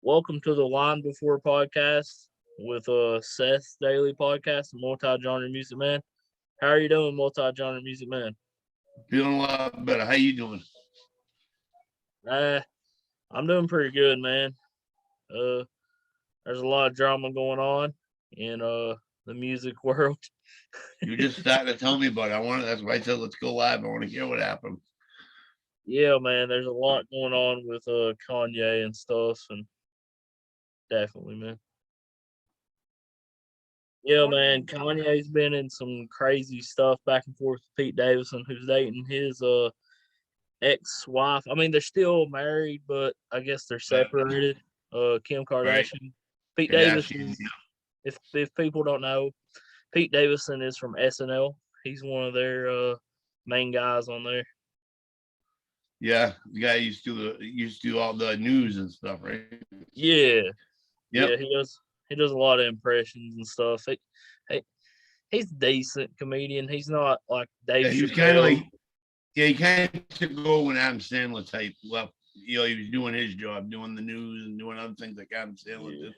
Welcome to the Line Before podcast with Seth Daily Podcast, multi-genre music man. How are you doing, multi-genre music man? Feeling a lot better. How you doing? Uh, I'm doing pretty good, man. Uh, there's a lot of drama going on in the music world. You were just starting to tell me about it. That's why I said let's go live. I want to hear what happened. Yeah, man. There's a lot going on with Kanye and stuff, and definitely, man. Yeah, man. Kanye's been in some crazy stuff back and forth with Pete Davidson, who's dating his ex-wife. I mean, they're still married, but I guess they're But separated. Kim right, Kardashian, Pete Davis Kardashian. is. If people don't know, Pete Davidson is from SNL. He's one of their main guys on there. Yeah, the guy used to do all the news and stuff, right? Yeah, Yep. yeah, he does. He does a lot of impressions and stuff. He he's a decent comedian. He's not like Dave Yeah, he was kind of Chappelle. like he kind of took over when Adam Sandler type left. He was doing his job, doing the news and doing other things like Adam Sandler Yeah, did.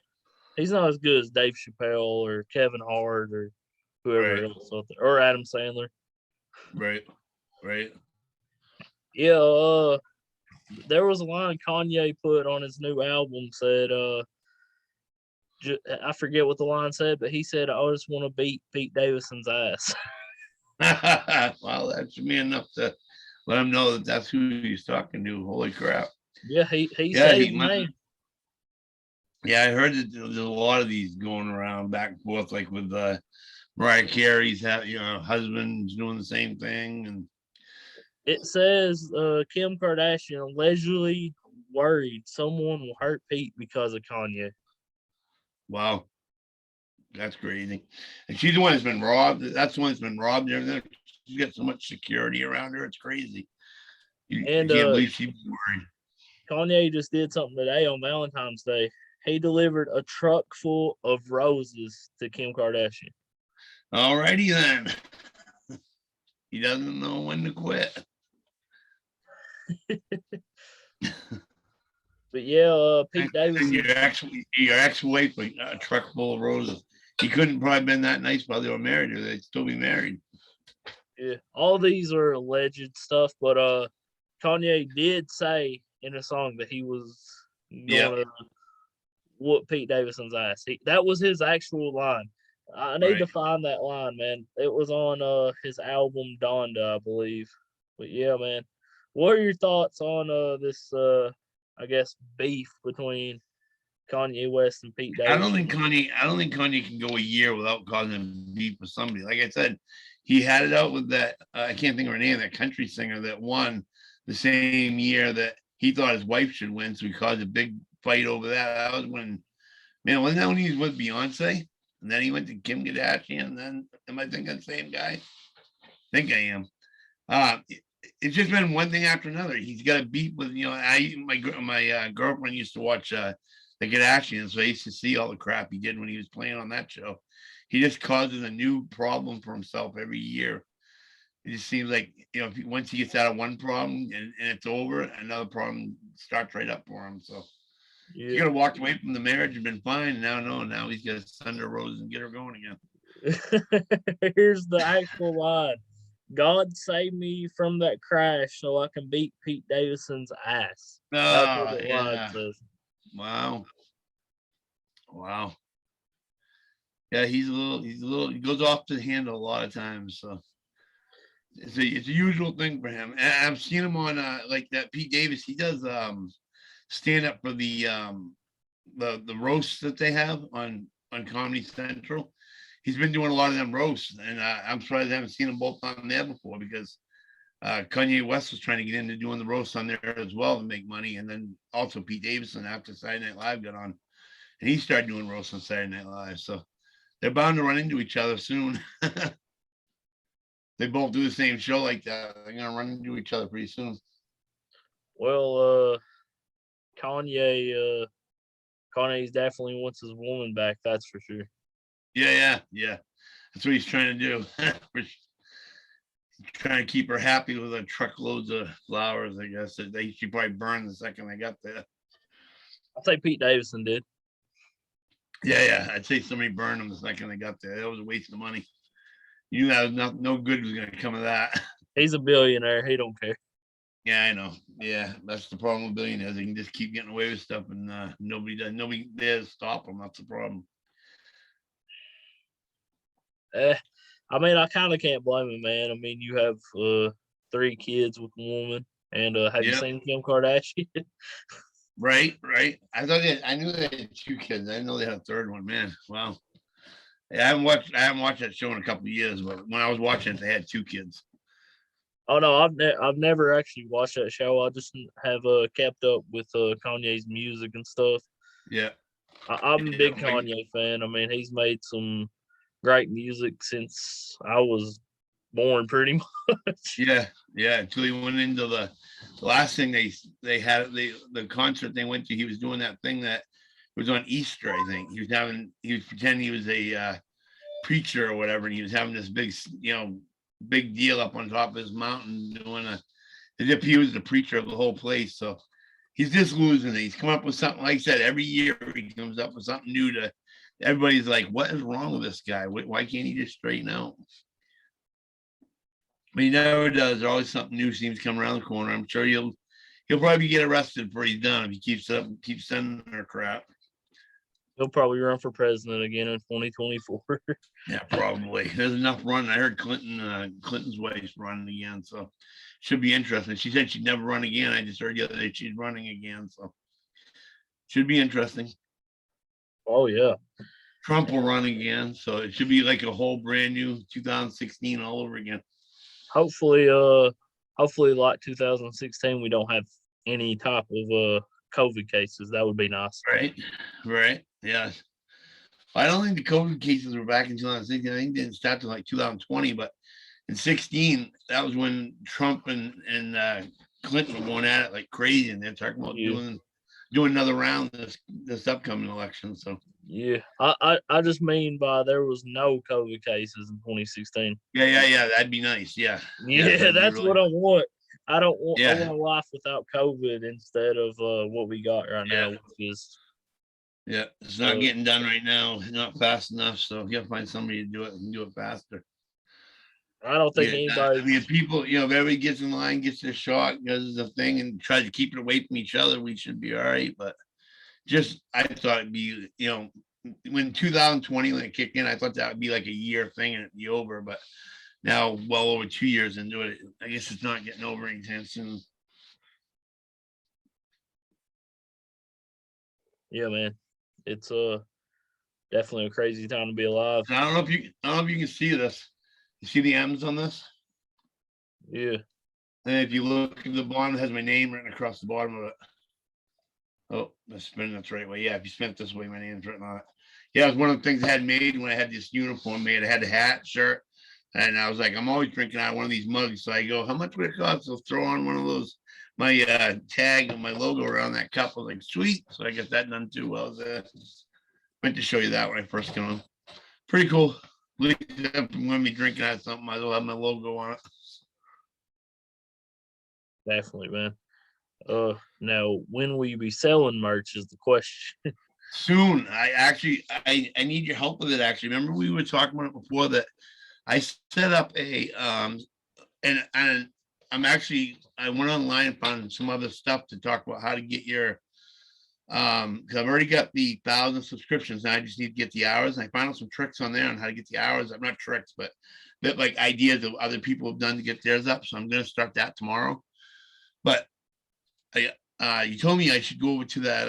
he's not as good as Dave Chappelle or Kevin Hart or whoever Right, else out there, or Adam Sandler. right, right. Yeah, there was a line Kanye put on his new album said, I forget what the line said, but he said, "I just want to beat Pete Davidson's ass." Well, that should be enough to let him know that that's who he's talking to. Holy crap! Yeah, he Yeah, said he his must. name. Yeah, I heard that there's a lot of these going around back and forth, like with Mariah Carey's husband's doing the same thing, and It says Kim Kardashian allegedly worried someone will hurt Pete because of Kanye. wow, that's crazy. And she's the one that's been robbed. That's the one that's been robbed and everything. She's got so much security around her. It's crazy. I And can't believe she's worried. Kanye just did something today on Valentine's Day. He delivered a truck full of roses to Kim Kardashian. Alrighty then. He doesn't know when to quit. But yeah, Pete And Davidson. your ex-wife a truck full of roses. He couldn't probably been that nice while they were married, or they'd still be married. Yeah, all these are alleged stuff, but Kanye did say in a song that he was Yeah, going to whoop Pete Davidson's ass. That was his actual line. I need right. to find that line, man. It was on his album Donda, I believe. But yeah, man. What are your thoughts on this I guess beef between Kanye West and Pete Davidson? I don't think Kanye can go a year without causing beef with somebody. Like I said, he had it out with that. I can't think of her name. That country singer that won the same year that he thought his wife should win, so he caused a big fight over that. That was when, man, wasn't that when he was with Beyonce? And then he went to Kim Kardashian. And then, am I thinking the same guy? I think I am. It's just been one thing after another. He's got a beef with my girlfriend used to watch the Kardashians, so I used to see all the crap he did when he was playing on that show. He just causes a new problem for himself every year. It just seems like once he gets out of one problem and it's over, another problem starts right up for him. So he Yeah. could have walked away from the marriage and been fine. Now no, now he's got to send her roses and get her going again. Here's the actual line. God save me from that crash so I can beat Pete Davidson's ass. That's what Oh the line yeah, says. wow, wow. Yeah, he goes off the handle a lot of times. So it's a usual thing for him. And I've seen him on like that Pete Davis. He does stand up for the roasts that they have on Comedy Central. He's been doing a lot of them roasts, and I'm surprised I haven't seen them both on there before because Kanye West was trying to get into doing the roast on there as well to make money, and then also Pete Davidson after Saturday Night Live got on, and he started doing roasts on Saturday Night Live. So they're bound to run into each other soon. They both do the same show like that. They're gonna run into each other pretty soon. Well, Kanye, Kanye's definitely wants his woman back. That's for sure. Yeah, yeah, yeah. That's what he's trying to do. He's trying to keep her happy with her truckloads of flowers. I guess that she probably burned the second I got there. I'll say Pete Davidson did. Yeah. I'd say somebody burned him the second they got there. That was a waste of money. You knew that was no good was going to come of that. He's a billionaire. He don't care. Yeah, I know. Yeah, that's the problem with billionaires. They can just keep getting away with stuff, and nobody dares stop them. That's the problem. I mean, I kind of can't blame him, man. I mean, you have 3 kids with a woman, and have you Yeah. seen Kim Kardashian? Right. I knew they had 2 kids. I didn't know they had a third one. Man, wow. Yeah, I haven't watched that show in a couple of years, but when I was watching it, they had 2 kids. Oh no, I've never actually watched that show. I just have kept up with Kanye's music and stuff. Yeah. I'm a Yeah, big Kanye fan. I mean, he's made some great music since I was born, pretty much. Yeah. Until he went into the last thing they had the concert they went to. He was doing that thing that was on Easter, I think. He was pretending he was a preacher or whatever, and he was having this big deal up on top of his mountain, as if he was the preacher of the whole place. So he's just losing it. He's come up with something, like I said, every year he comes up with something new to everybody's like, what is wrong with this guy? Why can't he just straighten out? But he never does. There's always something new seems to come around the corner. I'm sure he'll probably get arrested before he's done if he keeps sending her crap. He'll probably run for president again in 2024. Yeah, probably. There's enough running. I heard Clinton's wife's running again, so should be interesting. She said she'd never run again. I just heard the other day she's running again, so should be interesting. Oh yeah. Trump will run again, so it should be like a whole brand new 2016 all over again. Hopefully, like 2016, we don't have any type of COVID cases. That would be nice. Right. Yeah. I don't think the COVID cases were back in 2016. I think they didn't start till like 2020, but in 16, that was when Trump and Clinton were going at it like crazy, and they're talking about doing another round this upcoming election. So yeah, I just mean by there was no COVID cases in 2016. Yeah, that'd be nice. Yeah, that's really what I want. I don't want. Yeah. I want a life without COVID instead of what we got right now, which is. Yeah, it's not getting done right now. It's not fast enough. So you have to find somebody to do it and do it faster. I don't think anybody. I mean, people, if everybody gets in line, gets their shot, does the thing, and tries to keep it away from each other, we should be all right. But I thought it'd be, when 2020 when it kicked in, I thought that would be like a year thing and it'd be over. But now, well over 2 years into it, I guess it's not getting over anytime soon. Yeah, man, it's definitely a crazy time to be alive. I don't know if you can see this. You see the M's on this? Yeah. And if you look at the bottom, it has my name written across the bottom of it. Oh, that's spinning that's the right way. Yeah, if you spin it this way, my name's written on it. Yeah, it was one of the things I had made when I had this uniform made. I had a hat, shirt, and I was like, I'm always drinking out of one of these mugs. So I go, how much would it cost to throw on one of those, my tag and my logo around that cup? I was like, sweet. So I got that done too. Well, meant to show you that when I first came on. Pretty cool. At least if I'm going to be drinking out of something, I will have my logo on it. Definitely, man. Now when will you be selling merch is the question. Soon. I need your help with it. Actually, remember we were talking about it before that I set up a and I went online and found some other stuff to talk about how to get your because I've already got the 1,000 subscriptions. Now I just need to get the hours. And I found out some tricks on there on how to get the hours. I'm not tricks, but like ideas of other people have done to get theirs up. So I'm going to start that tomorrow. But you told me I should go over to that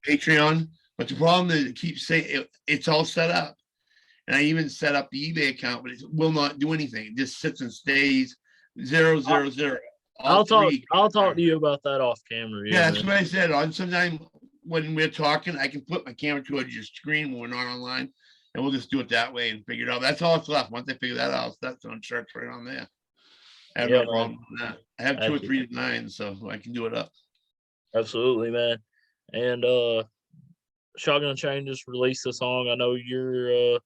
Patreon. But the problem is it keeps saying it's all set up. And I even set up the eBay account, but it will not do anything. It just sits and stays 000. I'll talk to you about that off camera. Yeah, that's what I said. On sometime when we're talking, I can flip my camera towards your screen when we're not online, and we'll just do it that way and figure it out. That's all that's left. Once I figure that out, that's on shirts right on there. I have no problem with that. I have 2 or 3 designs, so I can do it up. Absolutely, man. And Shotgun Chain just released a song. I know you're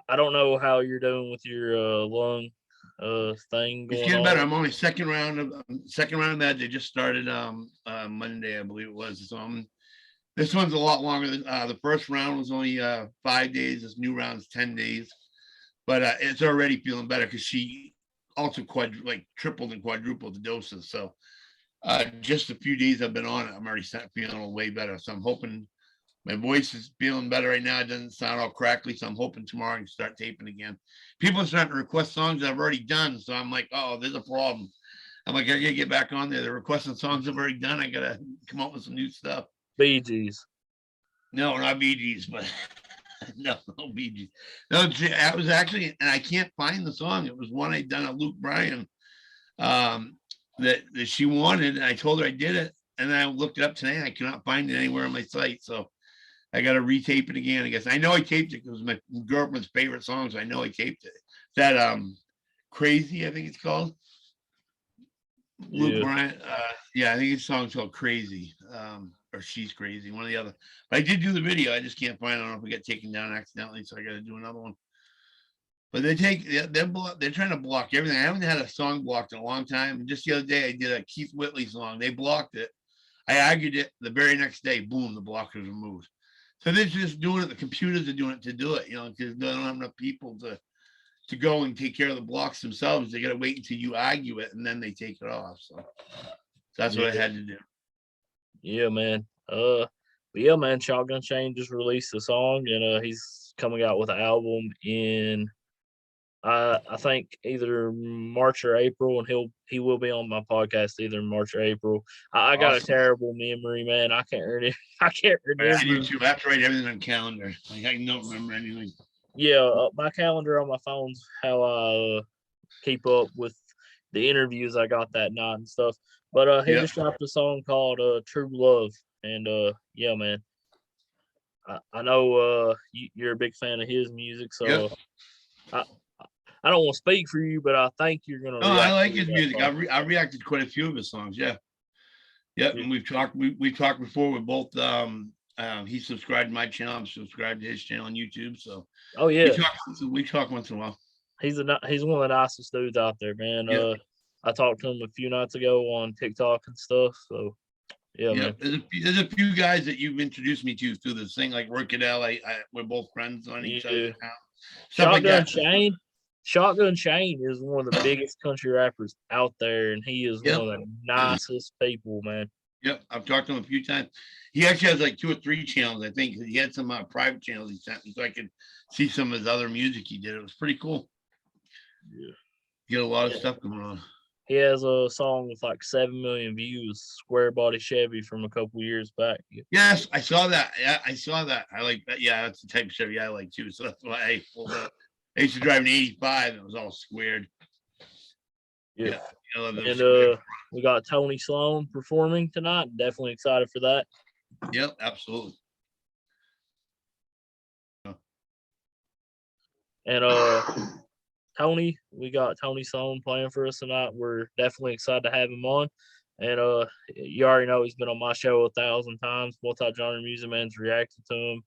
I don't know how you're doing with your lung thing It's going getting on. better. I'm only second round of that. They just started Monday, I believe it was. So this one's a lot longer than the first round was only 5 days. This new round's 10 days. But it's already feeling better because she also tripled and quadrupled the doses. So just a few days I've been on it, I'm already feeling way better. So I'm hoping my voice is feeling better right now. It doesn't sound all crackly. So I'm hoping tomorrow I can start taping again. People are starting to request songs I've already done. So I'm like, oh, there's a problem. I'm like, I gotta get back on there. They're requesting songs I've already done. I gotta come up with some new stuff. Bee Gees. No, not Bee Gees, but no Bee Gees. No, that was actually, and I can't find the song. It was one I'd done at Luke Bryan that she wanted, and I told her I did it. And then I looked it up today, and I cannot find it anywhere on my site. So I got to retape it again. I guess I know I taped it because it was my girlfriend's favorite song, so I know I taped it. That Crazy, I think it's called. Luke Bryan. Yeah, I think his song's called Crazy. Or She's Crazy, one or the other. But I did do the video. I just can't find it. I don't know if we got taken down accidentally, so I got to do another one. But they're trying to block everything. I haven't had a song blocked in a long time. Just the other day, I did a Keith Whitley song. They blocked it. I argued it. The very next day, boom, the block was removed. So they're just doing it. The computers are doing it to do it, because they don't have enough people to go and take care of the blocks themselves. They got to wait until you argue it, and then they take it off. So that's what I had to do. Yeah, man. But yeah, man. Shotgun Shane just released a song, and he's coming out with an album in I think either March or April, and he will be on my podcast either March or April. I got a terrible memory, man. I can't remember. I do too. I have to write everything on calendar. Like I don't remember anything. Yeah, my calendar on my phone's how I keep up with the interviews I got that night and stuff. But he just dropped a song called True Love, and yeah, man. I know you're a big fan of his music, so I don't want to speak for you, but I think you're gonna. Oh, I like his music. I reacted to quite a few of his songs. Yeah. And we've talked. We've talked before. We're both. He subscribed to my channel. I'm subscribed to his channel on YouTube. So. Oh yeah. We talk once in a while. He's one of the nicest dudes out there, man. I talked to him a few nights ago on TikTok and stuff. So. Yeah, man. There's a few guys that you've introduced me to through this thing, like Roy Cadell. We're both friends on each other now. Shotgun Shane is one of the biggest country rappers out there, and he is one of the nicest people, man. Yep, I've talked to him a few times. He actually has like 2 or 3 channels, I think. He had some private channels he sent me, so I could see some of his other music he did. It was pretty cool. Yeah, he had a lot of stuff going on. He has a song with like 7 million views, Square Body Chevy, from a couple years back. Yes, I saw that. Yeah, I saw that. I like that. Yeah, that's the type of Chevy I like too. So that's why I pulled up. I used to drive an 85 and it was all squared. Yeah. And we got Tony Sloan performing tonight. Definitely excited for that. Yep, absolutely. And we got Tony Sloan playing for us tonight. We're definitely excited to have him on. And you already know he's been on my show 1,000 times. Multi-genre Music Man's reacted to him.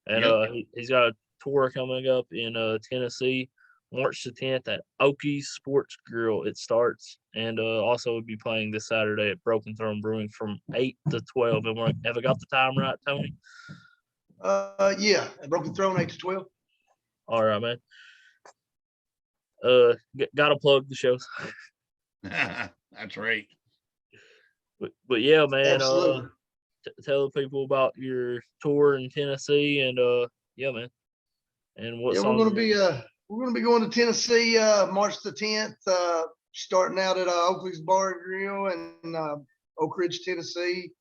And he's got a tour coming up in Tennessee, March the 10th at Okies Sports Grill. It starts, and also we'll be playing this Saturday at Broken Throne Brewing from 8 to 12. Have I got the time right, Tony? Yeah, at Broken Throne, 8 to 12. All right, man. Gotta plug the shows. That's right. But yeah, man. Tell the people about your tour in Tennessee, and yeah, man. And what? Yeah, we're gonna be going to Tennessee March the 10th. Starting out at Oakley's Bar and Grill in Oak Ridge, Tennessee.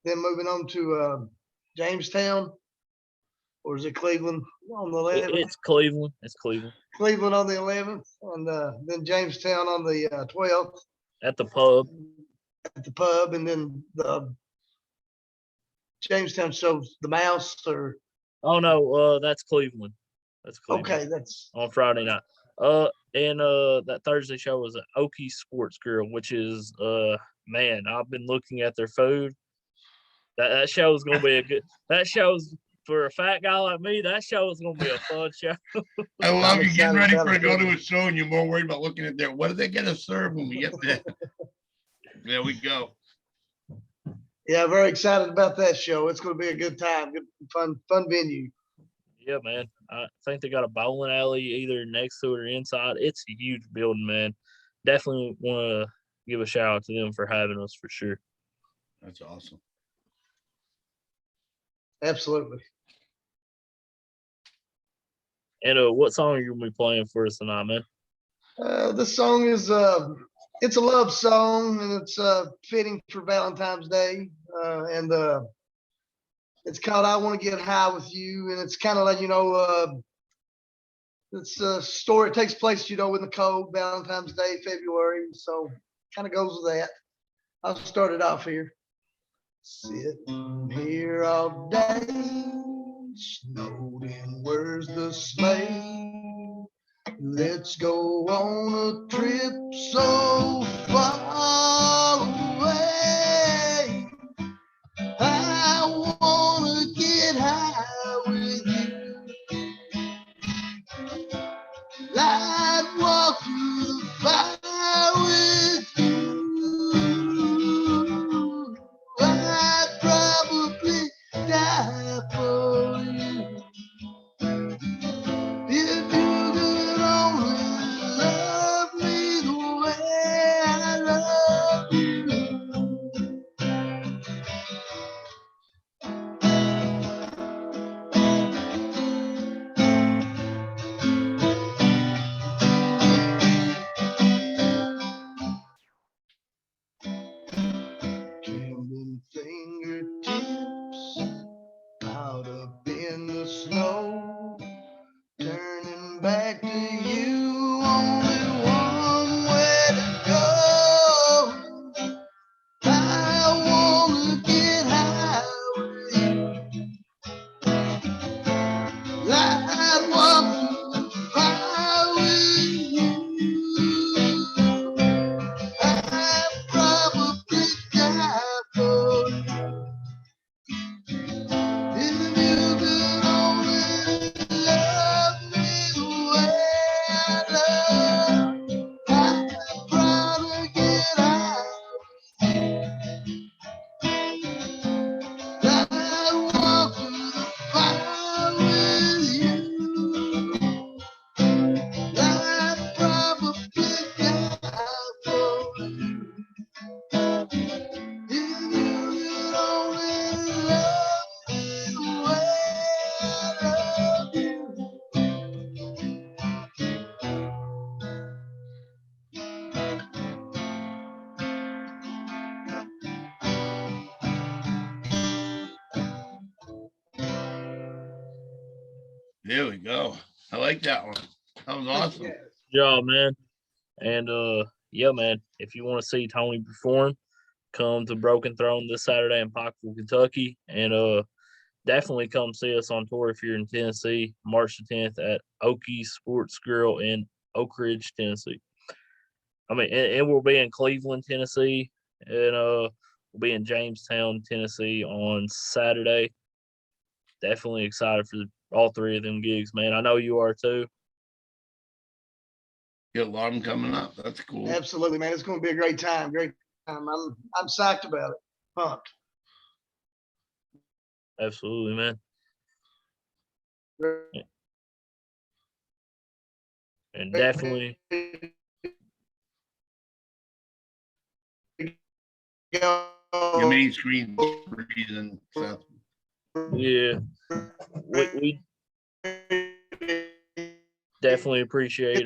Then moving on to Jamestown, or is it Cleveland on the 11th? It's Cleveland. It's Cleveland. Cleveland on the 11th, and then Jamestown on the 12th. At the pub. At the pub, and then the Jamestown shows the Mouse, or. Oh no, that's Cleveland. That's Cleveland. Okay, that's on Friday night. And that Thursday show was at Okie Sports Grill, which is man, I've been looking at their food. That show is gonna be a good. That show's for a fat guy like me, that show is gonna be a fun show. I love you getting excited ready about for it, to go to too. a show and you're more worried about looking at what are they gonna serve when we get there? There we go. Yeah, very excited about that show. It's gonna be a good time, good, fun venue. Yeah, man. I think they got a bowling alley either next to it or inside. It's a huge building, man. Definitely want to give a shout out to them for having us for sure. That's awesome. Absolutely. And what song are you gonna be playing for us tonight, man? This song is it's a love song and it's fitting for Valentine's Day. And it's called "I Want to Get High with You," and it's kind of like it's a story. It takes place in the cold Valentine's Day, February. So kind of goes with that. I'll start it off here. Sitting here all day, snowed in. Where's the sleigh? Let's go on a trip so far away. I wanna get high with you. I'd walk through the fire with you. I'd probably die for you. If you could only love me the way I love you. Trembling fingertips out up in the snow, turning back to you, only one way to go. I wanna get high with you. I'd walk through the fire with you. I'd probably die for you. If you could only love me the way I love you, I'd probably get out. I'd walk through the fire with you. I'd probably die for you. If you could only love me the way I love you. There we go. I like that one. That was awesome. Yeah. Good job, man. And yeah, man. If you want to see Tony perform, come to Broken Throne this Saturday in Pikeville, Kentucky, and definitely come see us on tour if you're in Tennessee, March the 10th at Okie Sports Grill in Oak Ridge, Tennessee. I mean, and we'll be in Cleveland, Tennessee, and we'll be in Jamestown, Tennessee on Saturday. Definitely excited for all three of them gigs, man. I know you are too. Get a lot of them coming up. That's cool. Absolutely, man. It's going to be a great time. Great time. I'm psyched about it. Pumped. Absolutely, man. And definitely, Your main screen reason, Seth. yeah, we definitely appreciate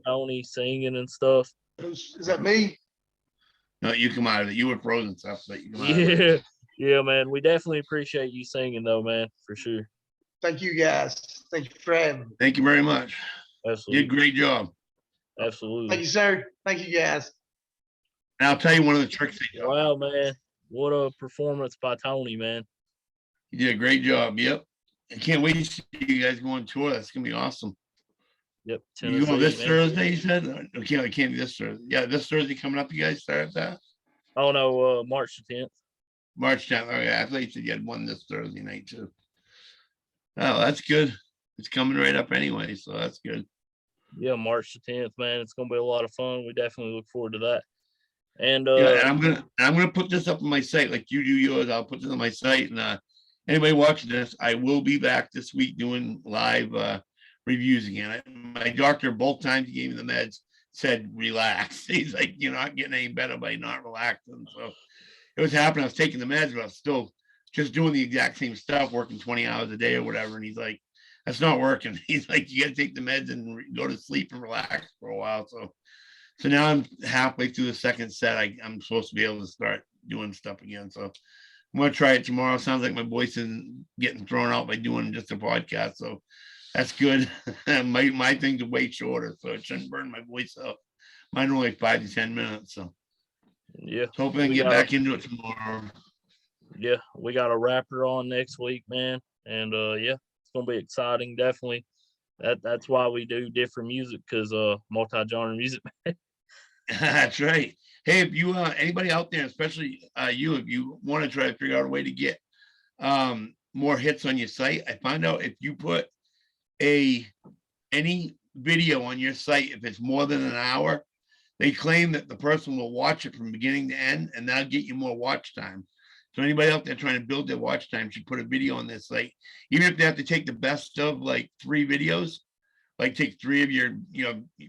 Tony singing and stuff. Is that me? No, you come out of it. You were frozen, Seth, but you come out of it. Yeah, yeah, man. We definitely appreciate you singing though, man, for sure. Thank you, guys. Thank you for having me. Thank you very much. You did a Absolutely, great job. Thank absolutely. you, sir. Thank you, guys. And I'll tell you one of the tricks they got. Wow, man, what a performance by Tony, man. You did a great job. Yep. I can't wait to see you guys go on tour. That's gonna be awesome. Yep, You go this man. Thursday, you said? Okay, I can't be this Thursday. Yeah, this Thursday coming up, you guys start that? Oh no, March the 10th. March 10th. Okay, I thought you said you had one this Thursday night too. Oh, that's good. It's coming right up anyway, so that's good. Yeah, March the 10th, man. It's gonna be a lot of fun. We definitely look forward to that. And Yeah, and I'm gonna put this up on my site like you do yours. I'll put this on my site, and anybody watching this, I will be back this week doing live reviews again. My doctor both times he gave me the meds said relax. He's like, you're not getting any better by not relaxing. So it was happening. I was taking the meds, but I was still just doing the exact same stuff, working 20 hours a day or whatever. And he's like, that's not working. He's like, you got to take the meds and go to sleep and relax for a while. So now I'm halfway through the second set. I'm supposed to be able to start doing stuff again. So I'm gonna try it tomorrow. Sounds like my voice isn't getting thrown out by doing just a podcast. So that's good. my things are way shorter, so it shouldn't burn my voice out. Mine are only 5 to 10 minutes. So yeah, hoping I can we get got back into it tomorrow. we got a rapper on next week, man. And yeah, it's gonna be exciting, definitely. That's why we do different music, because multi-genre music. That's right. Hey, if you anybody out there, especially you, if you want to try to figure out a way to get more hits on your site, I found out if you put any video on your site, if it's more than an hour, they claim that the person will watch it from beginning to end, and that'll get you more watch time. So anybody out there trying to build their watch time should put a video on their site, even if they have to take the best of like 3 videos, like take 3 of your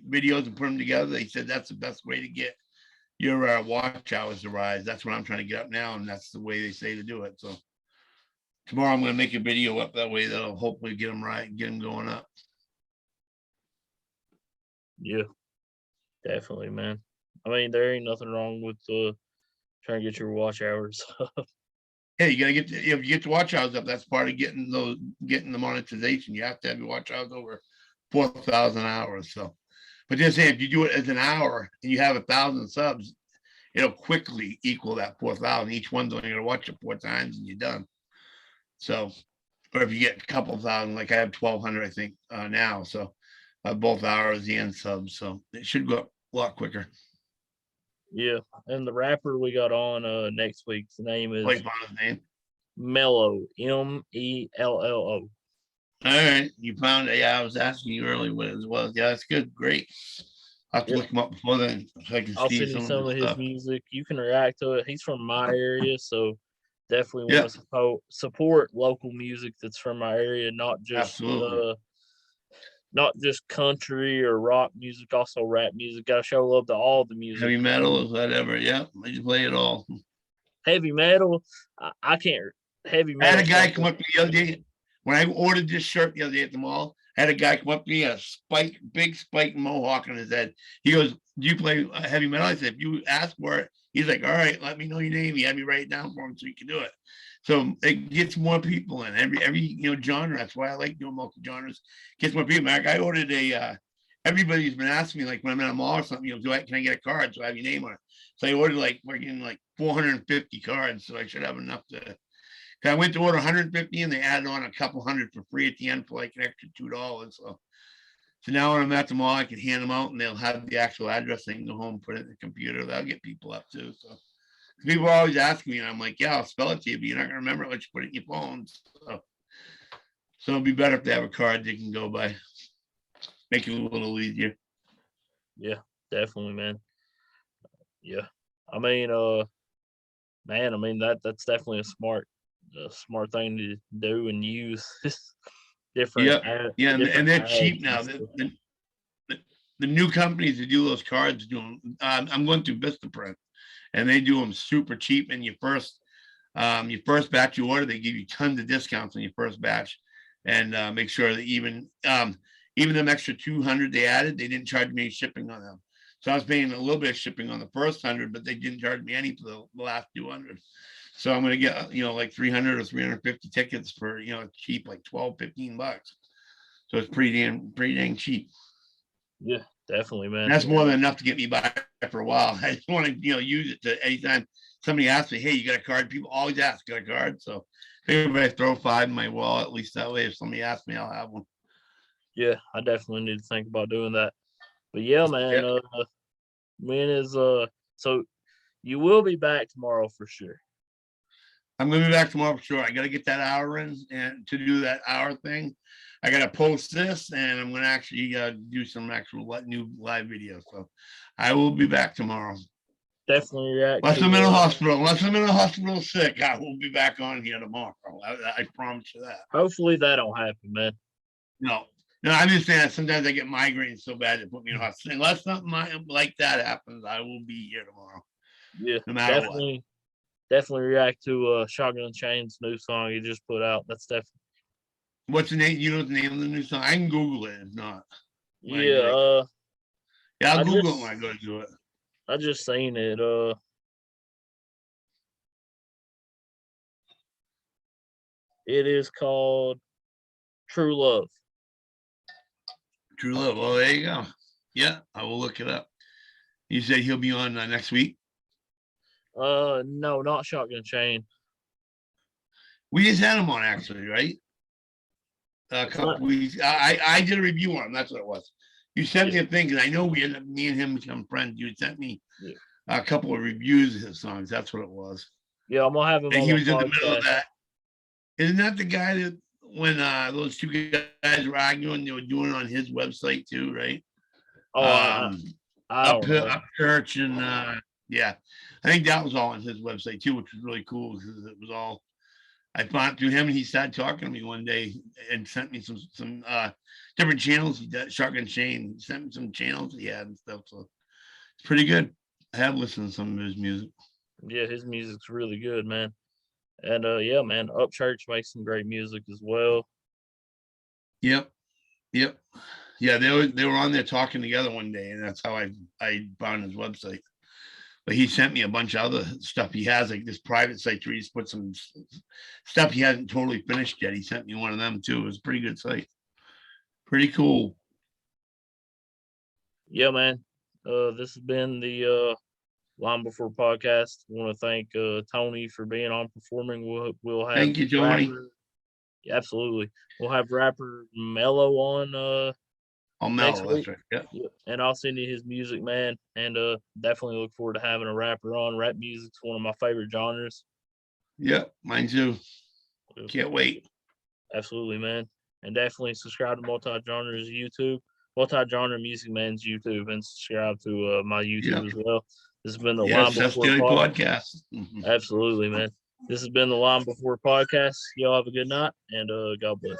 videos and put them together. They said that's the best way to get your watch hours to rise. That's what I'm trying to get up now, and that's the way they say to do it. So tomorrow I'm going to make a video up that way that'll hopefully get them right, get them going up. Yeah, definitely, man. I mean, there ain't nothing wrong with trying to get your watch hours. Yeah, you gotta get if you get the watch hours up, that's part of getting the monetization. You have to have your watch hours over 4,000 hours. So, but just saying, if you do it as an hour and you have 1,000 subs, it'll quickly equal that 4,000. Each one's only gonna watch it 4 times and you're done. So, or if you get a couple thousand, like I have 1,200, I think now. So, both hours and subs, so it should go up a lot quicker. Yeah, and the rapper we got on next week's name is Like on his name. Mellow, Mello. All right, you found it. Yeah, I was asking you earlier what it was. Yeah, that's good. Great. I'll have to Yep. look him up before then so I can I'll see send you some some of of the his stuff. music. You can react to it. He's from my area, so definitely Yeah. want to support local music that's from my area, Absolutely. not just country or rock music, also rap music. Got to show love to all the music. Heavy metal or whatever. Yeah, I just play it all. Heavy metal, I can't. Heavy I metal. had a guy come up to me the other day when I ordered this shirt the other day at the mall. I had a guy come up to me, a big spike mohawk on his head. He goes, "Do you play heavy metal?" I said, "If you ask for it." He's like, "All right, let me know your name." He had me write it down for him so he can do it. So it gets more people in every genre. That's why I like doing multi genres. Gets more people. Like I ordered a. Everybody's been asking me like when I'm at a mall or something, can I get a card so I have your name on it? So I ordered we're getting like 450 cards, so I should have enough to. I went to order 150 and they added on a couple hundred for free at the end for like an extra $2. So now when I'm at the mall, I can hand them out and they'll have the actual address. They can go home, put it in the computer. That'll get people up too. So people are always asking me, and I'm like, yeah, I'll spell it to you, but you're not gonna remember it. Let you put it in your phone. So it'd be better if they have a card they can go by. Make it a little easier. Yeah, definitely, man. Yeah, I mean, man, I mean that's definitely a smart thing to do and use. different, Yeah, and different they're ads cheap now. and stuff. The new companies that do those cards do them. I'm going through Vistaprint, and they do them super cheap. And your first batch you order, they give you tons of discounts on your first batch, and make sure that even them extra 200 they added, they didn't charge me shipping on them. So I was paying a little bit of shipping on the first 100, but they didn't charge me any for the last 200. So I'm going to get, like 300 or 350 tickets for, cheap, like 12, $15. So it's pretty dang cheap. Yeah, definitely, man. And that's more than enough to get me by for a while. I just want to, use it to anytime somebody asks me, hey, you got a card? People always ask, got a card? So if I throw 5 in my wallet, at least that way, if somebody asks me, I'll have one. Yeah, I definitely need to think about doing that. But yeah, man, Yeah. when is so you will be back tomorrow for sure. I'm gonna be back tomorrow for sure. I gotta get that hour in, and to do that hour thing, I gotta post this, and I'm gonna actually do some actual new live videos. So I will be back tomorrow. Definitely react Unless I'm in a to, hospital, unless I'm in a hospital sick, I will be back on here tomorrow. I promise you that. hopefully that don't happen, man. No, no, I'm just saying that sometimes I get migraines so bad they put me in a hospital. Unless something like that happens, I will be here tomorrow, Yeah, no matter what. definitely react to Shotgun Chain's new song he just put out. That's definitely What's the name? You know the name of the new song? I can Google it if not. When I do yeah. it. Yeah, I'll I Google just it when I go to do it. I just seen it. It is called True Love. True Love. Oh, there you go. Yeah, I will look it up. You said he'll be on next week. No, not Shotgun Chain. We just had him on actually, right? A couple weeks. I did a review on him. That's what it was. You sent me a thing because I know we ended up, me and him become friends. You sent me a couple of reviews of his songs. That's what it was. Yeah, I'm gonna have him And on he my was in the middle of podcast. that. Isn't that the guy that when those two guys were arguing, they were doing it on his website too, right? Oh, I don't know. Up Church and yeah, I think that was all on his website too, which was really cool because it was all. I found through him, and he started talking to me one day and sent me some different channels. He did Shotgun Chain. He sent me some channels he had and stuff. So it's pretty good. I have listened to some of his music. Yeah, his music's really good, man. And yeah, man, Upchurch makes some great music as well. Yep. Yeah, they were on there talking together one day, and that's how I found his website. But he sent me a bunch of other stuff he has, like this private site where he's put some stuff he hasn't totally finished yet. He sent me one of them too. It was a pretty good site. Pretty cool. Yeah, man. This has been the Line Before podcast. I want to thank Tony for being on performing. We'll have Thank you, Tony. Yeah, absolutely. We'll have rapper Mello on next Mello, week. that's right. Yeah. And I'll send you his music, man. And definitely look forward to having a rapper on. Rap music's one of my favorite genres. Yep, mine too. Can't wait. Absolutely, man. And definitely subscribe to Multi-Genres YouTube, Multi-Genre Music Man's YouTube, and subscribe to my YouTube as well. This has been the Line Before podcast. Absolutely, man. This has been the Line Before podcast. Y'all have a good night, and God bless.